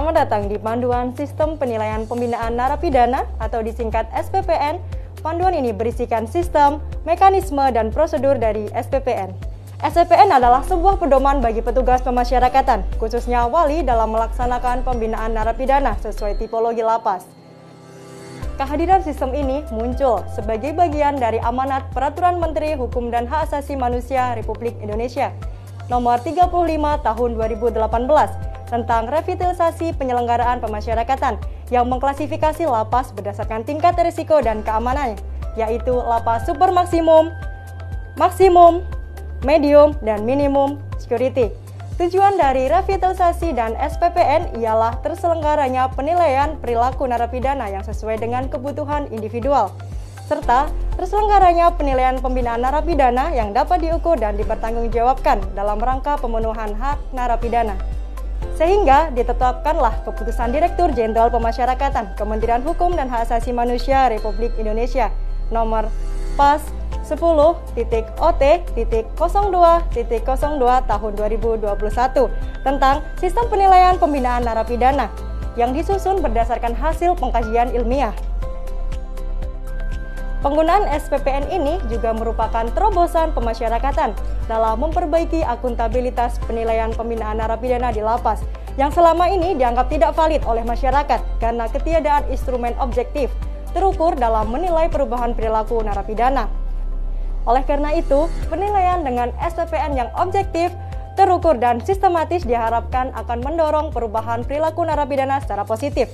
Selamat datang di Panduan Sistem Penilaian Pembinaan Narapidana atau disingkat SPPN. Panduan ini berisikan sistem, mekanisme, dan prosedur dari SPPN. SPPN adalah sebuah pedoman bagi petugas pemasyarakatan, khususnya wali dalam melaksanakan pembinaan narapidana sesuai tipologi lapas. Kehadiran sistem ini muncul sebagai bagian dari amanat Peraturan Menteri Hukum dan Hak Asasi Manusia Republik Indonesia Nomor 35 Tahun 2018 tentang revitalisasi penyelenggaraan pemasyarakatan yang mengklasifikasi lapas berdasarkan tingkat risiko dan keamanannya, yaitu lapas super maksimum, medium, dan minimum security. Tujuan dari revitalisasi dan SPPN ialah terselenggaranya penilaian perilaku narapidana yang sesuai dengan kebutuhan individual, serta terselenggaranya penilaian pembinaan narapidana yang dapat diukur dan dipertanggungjawabkan dalam rangka pemenuhan hak narapidana. Sehingga ditetapkanlah Keputusan Direktur Jenderal Pemasyarakatan Kementerian Hukum dan Hak Asasi Manusia Republik Indonesia Nomor PAS 10.OT.02.02 Tahun 2021 tentang Sistem Penilaian Pembinaan Narapidana yang disusun berdasarkan hasil pengkajian ilmiah. Penggunaan SPPN ini juga merupakan terobosan pemasyarakatan dalam memperbaiki akuntabilitas penilaian pembinaan narapidana di lapas yang selama ini dianggap tidak valid oleh masyarakat karena ketiadaan instrumen objektif terukur dalam menilai perubahan perilaku narapidana. Oleh karena itu, penilaian dengan SPPN yang objektif, terukur, dan sistematis diharapkan akan mendorong perubahan perilaku narapidana secara positif,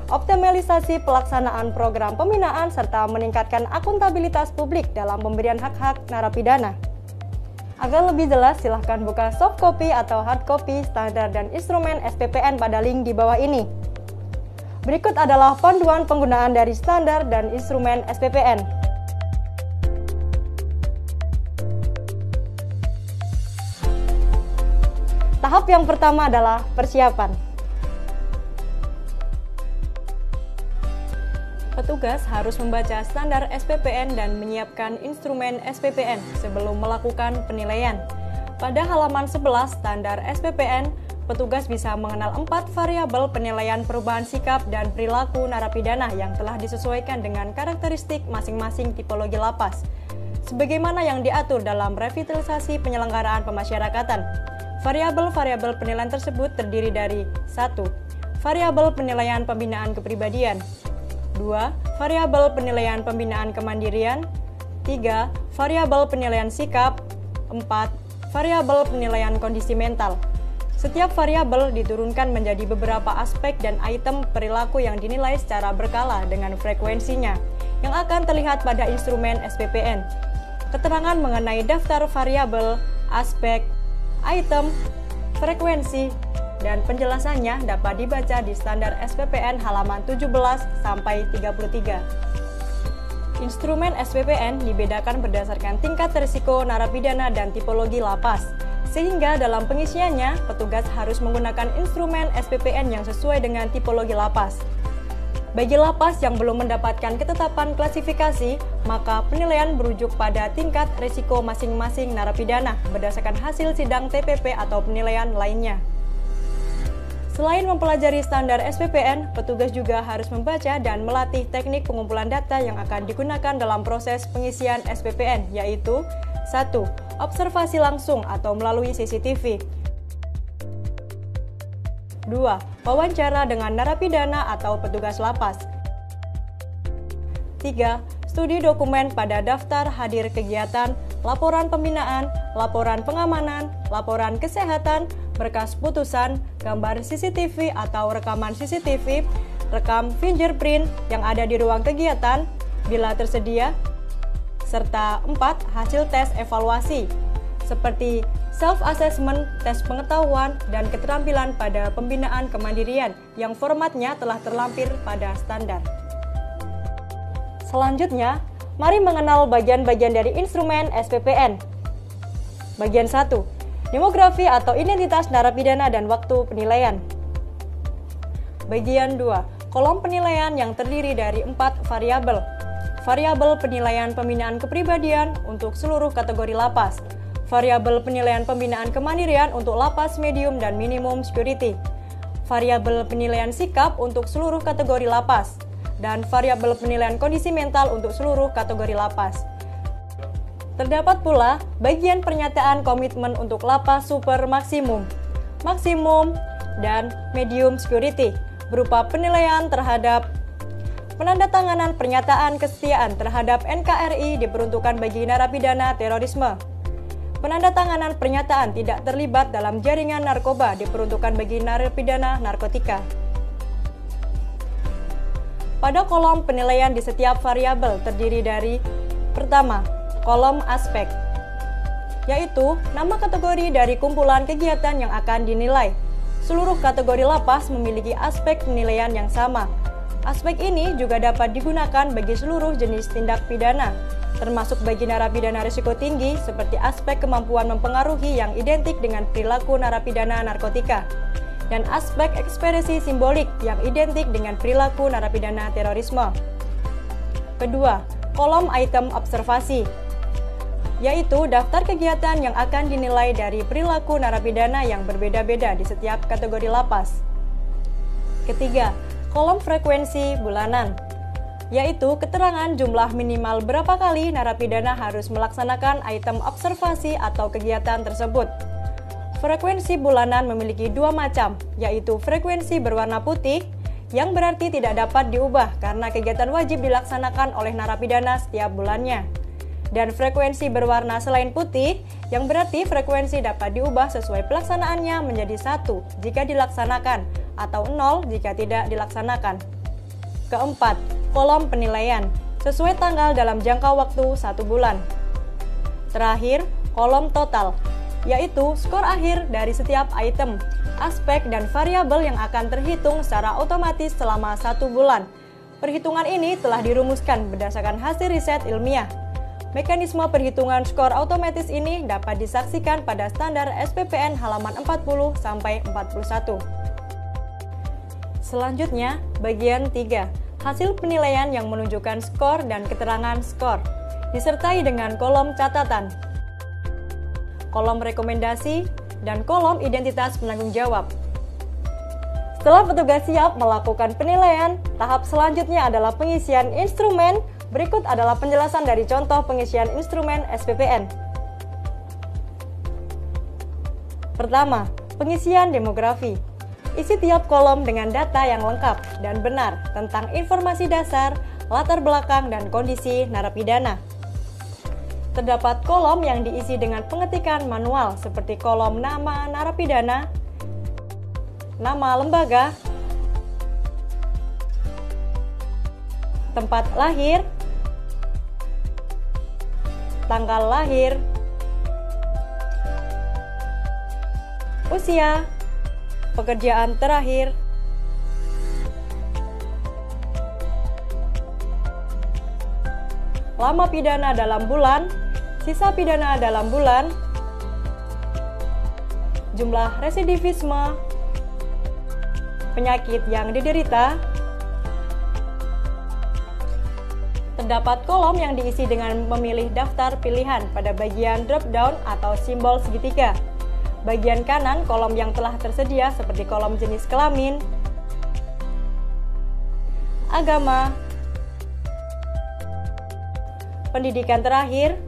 optimalisasi pelaksanaan program pembinaan, serta meningkatkan akuntabilitas publik dalam pemberian hak-hak narapidana. Agar lebih jelas, silahkan buka soft copy atau hard copy standar dan instrumen SPPN pada link di bawah ini. Berikut adalah panduan penggunaan dari standar dan instrumen SPPN. Tahap yang pertama adalah persiapan. Petugas harus membaca standar SPPN dan menyiapkan instrumen SPPN sebelum melakukan penilaian. Pada halaman 11 standar SPPN, petugas bisa mengenal 4 variabel penilaian perubahan sikap dan perilaku narapidana yang telah disesuaikan dengan karakteristik masing-masing tipologi lapas, sebagaimana yang diatur dalam revitalisasi penyelenggaraan pemasyarakatan. Variabel-variabel penilaian tersebut terdiri dari 1. Variabel penilaian pembinaan kepribadian, 2. Variabel penilaian pembinaan kemandirian, 3. Variabel penilaian sikap, 4. Variabel penilaian kondisi mental. Setiap variabel diturunkan menjadi beberapa aspek dan item perilaku yang dinilai secara berkala dengan frekuensinya, yang akan terlihat pada instrumen SPPN. Keterangan mengenai daftar variabel, aspek, item, frekuensi, dan penjelasannya dapat dibaca di standar SPPN halaman 17-33. Instrumen SPPN dibedakan berdasarkan tingkat risiko narapidana dan tipologi lapas, sehingga dalam pengisiannya, petugas harus menggunakan instrumen SPPN yang sesuai dengan tipologi lapas. Bagi lapas yang belum mendapatkan ketetapan klasifikasi, maka penilaian berujuk pada tingkat risiko masing-masing narapidana berdasarkan hasil sidang TPP atau penilaian lainnya. Selain mempelajari standar SPPN, petugas juga harus membaca dan melatih teknik pengumpulan data yang akan digunakan dalam proses pengisian SPPN, yaitu 1. Observasi langsung atau melalui CCTV, 2. Wawancara dengan narapidana atau petugas lapas, 3. Studi dokumen pada daftar hadir kegiatan, laporan pembinaan, laporan pengamanan, laporan kesehatan, berkas putusan, gambar CCTV atau rekaman CCTV, rekam fingerprint yang ada di ruang kegiatan, bila tersedia, serta 4. Hasil tes evaluasi, seperti self-assessment, tes pengetahuan, dan keterampilan pada pembinaan kemandirian yang formatnya telah terlampir pada standar. Selanjutnya, mari mengenal bagian-bagian dari instrumen SPPN. Bagian 1. Demografi atau identitas narapidana dan waktu penilaian. Bagian 2. Kolom penilaian yang terdiri dari 4 variabel. Variabel penilaian pembinaan kepribadian untuk seluruh kategori lapas. Variabel penilaian pembinaan kemandirian untuk lapas medium dan minimum security. variabel penilaian sikap untuk seluruh kategori lapas, dan variabel penilaian kondisi mental untuk seluruh kategori lapas. Terdapat pula bagian pernyataan komitmen untuk lapas super maksimum, dan medium security, berupa penilaian terhadap penandatanganan pernyataan kesetiaan terhadap NKRI diperuntukkan bagi narapidana terorisme. Penandatanganan pernyataan tidak terlibat dalam jaringan narkoba diperuntukkan bagi narapidana narkotika. Pada kolom penilaian di setiap variabel terdiri dari: pertama, kolom aspek, yaitu nama kategori dari kumpulan kegiatan yang akan dinilai. Seluruh kategori lapas memiliki aspek penilaian yang sama. Aspek ini juga dapat digunakan bagi seluruh jenis tindak pidana, termasuk bagi narapidana risiko tinggi seperti aspek kemampuan mempengaruhi yang identik dengan perilaku narapidana narkotika, dan aspek ekspresi simbolik yang identik dengan perilaku narapidana terorisme. Kedua, kolom item observasi, yaitu daftar kegiatan yang akan dinilai dari perilaku narapidana yang berbeda-beda di setiap kategori lapas. Ketiga, kolom frekuensi bulanan, yaitu keterangan jumlah minimal berapa kali narapidana harus melaksanakan item observasi atau kegiatan tersebut. Frekuensi bulanan memiliki dua macam, yaitu frekuensi berwarna putih, yang berarti tidak dapat diubah karena kegiatan wajib dilaksanakan oleh narapidana setiap bulannya, dan frekuensi berwarna selain putih, yang berarti frekuensi dapat diubah sesuai pelaksanaannya menjadi 1 jika dilaksanakan, atau 0 jika tidak dilaksanakan. Keempat, kolom penilaian, sesuai tanggal dalam jangka waktu 1 bulan. Terakhir, kolom total, yaitu skor akhir dari setiap item, aspek, dan variabel yang akan terhitung secara otomatis selama 1 bulan. Perhitungan ini telah dirumuskan berdasarkan hasil riset ilmiah. Mekanisme perhitungan skor otomatis ini dapat disaksikan pada standar SPPN halaman 40-41. Selanjutnya, bagian 3, hasil penilaian yang menunjukkan skor dan keterangan skor, disertai dengan kolom catatan, kolom rekomendasi, dan kolom identitas penanggung jawab. Setelah petugas siap melakukan penilaian, tahap selanjutnya adalah pengisian instrumen. Berikut adalah penjelasan dari contoh pengisian instrumen SPPN. Pertama, pengisian demografi. Isi tiap kolom dengan data yang lengkap dan benar tentang informasi dasar, latar belakang, dan kondisi narapidana. Terdapat kolom yang diisi dengan pengetikan manual seperti kolom nama narapidana, nama lembaga, tempat lahir, tanggal lahir, usia, pekerjaan terakhir, lama pidana dalam bulan, sisa pidana dalam bulan, jumlah residivisme, penyakit yang diderita. Terdapat kolom yang diisi dengan memilih daftar pilihan pada bagian drop-down atau simbol segitiga. Bagian kanan kolom yang telah tersedia seperti kolom jenis kelamin, agama, pendidikan terakhir,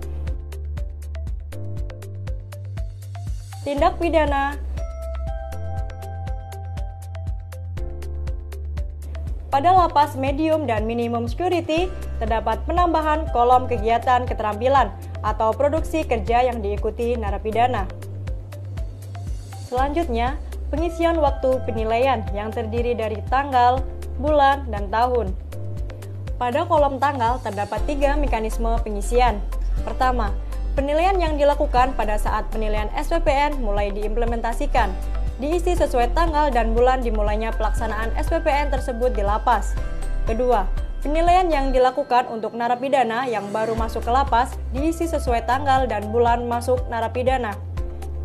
tindak pidana. Pada lapas medium dan minimum security, terdapat penambahan kolom kegiatan keterampilan atau produksi kerja yang diikuti narapidana. Selanjutnya, pengisian waktu penilaian yang terdiri dari tanggal, bulan, dan tahun. Pada kolom tanggal terdapat 3 mekanisme pengisian. Pertama, penilaian yang dilakukan pada saat penilaian SPPN mulai diimplementasikan, diisi sesuai tanggal dan bulan dimulainya pelaksanaan SPPN tersebut di lapas. Kedua, penilaian yang dilakukan untuk narapidana yang baru masuk ke lapas diisi sesuai tanggal dan bulan masuk narapidana.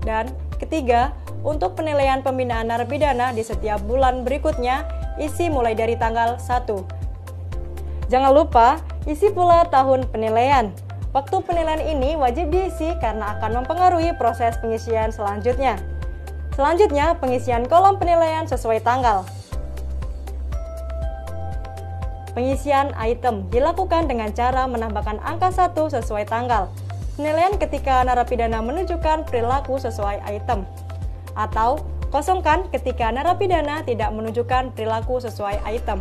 Dan ketiga, untuk penilaian pembinaan narapidana di setiap bulan berikutnya, isi mulai dari tanggal 1. Jangan lupa, isi pula tahun penilaian. Waktu penilaian ini wajib diisi karena akan mempengaruhi proses pengisian selanjutnya. Selanjutnya, pengisian kolom penilaian sesuai tanggal. Pengisian item dilakukan dengan cara menambahkan angka 1 sesuai tanggal. Penilaian ketika narapidana menunjukkan perilaku sesuai item. Atau kosongkan ketika narapidana tidak menunjukkan perilaku sesuai item.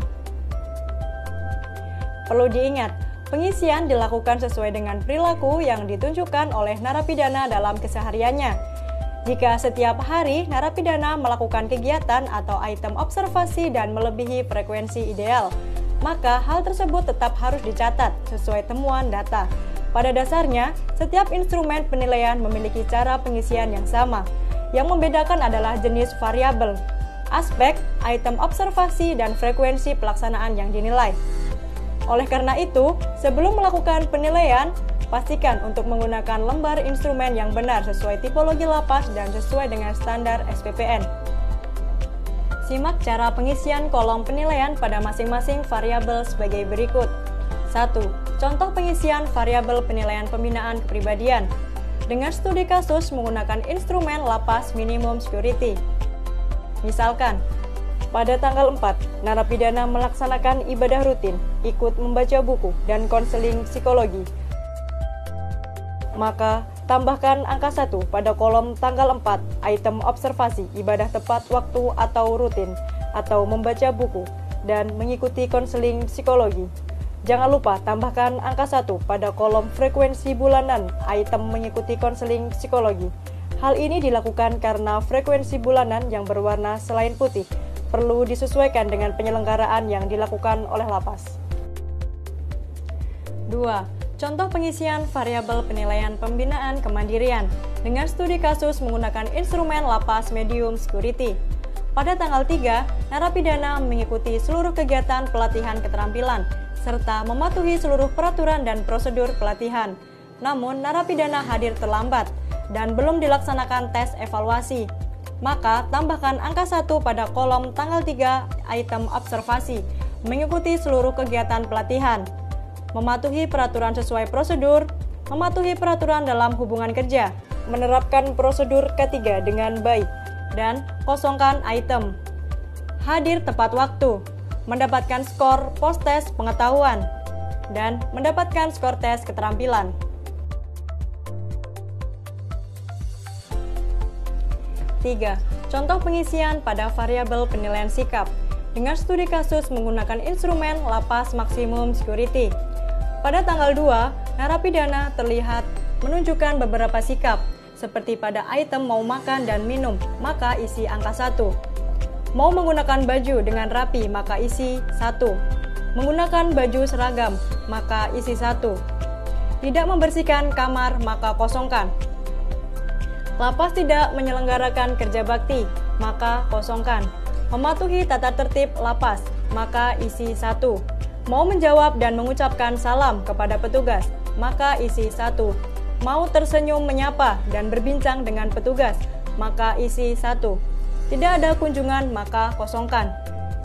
Perlu diingat, pengisian dilakukan sesuai dengan perilaku yang ditunjukkan oleh narapidana dalam kesehariannya. Jika setiap hari narapidana melakukan kegiatan atau item observasi dan melebihi frekuensi ideal, maka hal tersebut tetap harus dicatat sesuai temuan data. Pada dasarnya, setiap instrumen penilaian memiliki cara pengisian yang sama. Yang membedakan adalah jenis variabel, aspek, item observasi, dan frekuensi pelaksanaan yang dinilai. Oleh karena itu, sebelum melakukan penilaian, pastikan untuk menggunakan lembar instrumen yang benar sesuai tipologi lapas dan sesuai dengan standar SPPN. Simak cara pengisian kolom penilaian pada masing-masing variabel sebagai berikut. 1. Contoh pengisian variabel penilaian pembinaan kepribadian dengan studi kasus menggunakan instrumen lapas minimum security. Misalkan, pada tanggal 4, narapidana melaksanakan ibadah rutin, ikut membaca buku, dan konseling psikologi. Maka, tambahkan angka 1 pada kolom tanggal 4, item observasi, ibadah tepat waktu atau rutin, atau membaca buku, dan mengikuti konseling psikologi. Jangan lupa tambahkan angka 1 pada kolom frekuensi bulanan, item mengikuti konseling psikologi. Hal ini dilakukan karena frekuensi bulanan yang berwarna selain putih perlu disesuaikan dengan penyelenggaraan yang dilakukan oleh lapas. 2. Contoh pengisian variabel penilaian pembinaan kemandirian dengan studi kasus menggunakan instrumen lapas medium security. Pada tanggal 3, narapidana mengikuti seluruh kegiatan pelatihan keterampilan serta mematuhi seluruh peraturan dan prosedur pelatihan. Namun, narapidana hadir terlambat dan belum dilaksanakan tes evaluasi. Maka, tambahkan angka 1 pada kolom tanggal 3 item observasi, mengikuti seluruh kegiatan pelatihan, mematuhi peraturan sesuai prosedur, mematuhi peraturan dalam hubungan kerja, menerapkan prosedur K3 dengan baik, dan kosongkan item. Hadir tepat waktu, mendapatkan skor post-tes pengetahuan, dan mendapatkan skor tes keterampilan. 3. Contoh pengisian pada variabel penilaian sikap dengan studi kasus menggunakan instrumen lapas maksimum security. Pada tanggal 2, narapidana terlihat menunjukkan beberapa sikap, seperti pada item mau makan dan minum, maka isi angka 1. Mau menggunakan baju dengan rapi, maka isi 1. Menggunakan baju seragam, maka isi 1. Tidak membersihkan kamar, maka kosongkan. Lapas tidak menyelenggarakan kerja bakti, maka kosongkan. Mematuhi tata tertib lapas, maka isi 1. Mau menjawab dan mengucapkan salam kepada petugas, maka isi 1. Mau tersenyum menyapa dan berbincang dengan petugas, maka isi 1. Tidak ada kunjungan, maka kosongkan.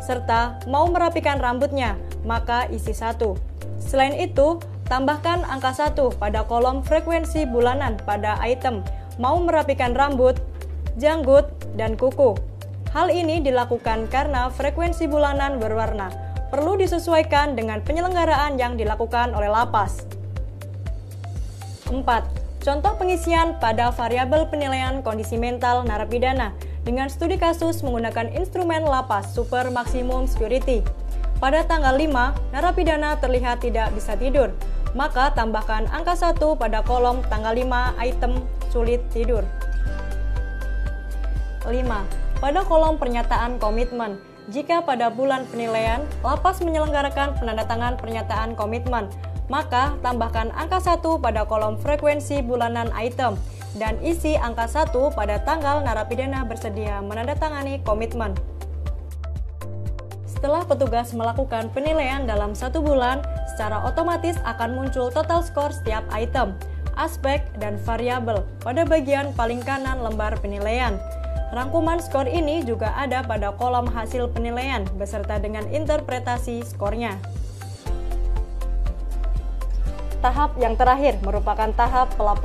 Serta mau merapikan rambutnya, maka isi 1. Selain itu, tambahkan angka 1 pada kolom frekuensi bulanan pada item mau merapikan rambut, janggut, dan kuku. Hal ini dilakukan karena frekuensi bulanan berwarna perlu disesuaikan dengan penyelenggaraan yang dilakukan oleh lapas. 4. Contoh pengisian pada variabel penilaian kondisi mental narapidana dengan studi kasus menggunakan instrumen lapas super maksimum security. Pada tanggal 5, narapidana terlihat tidak bisa tidur, maka tambahkan angka 1 pada kolom tanggal 5 item sulit tidur. 5. Pada kolom pernyataan komitmen, jika pada bulan penilaian, lapas menyelenggarakan penandatangan pernyataan komitmen, maka tambahkan angka 1 pada kolom frekuensi bulanan item dan isi angka 1 pada tanggal narapidana bersedia menandatangani komitmen. Setelah petugas melakukan penilaian dalam 1 bulan, secara otomatis akan muncul total skor setiap item, aspek, dan variabel pada bagian paling kanan lembar penilaian. Rangkuman skor ini juga ada pada kolom hasil penilaian beserta dengan interpretasi skornya. Tahap yang terakhir merupakan tahap pelaporan.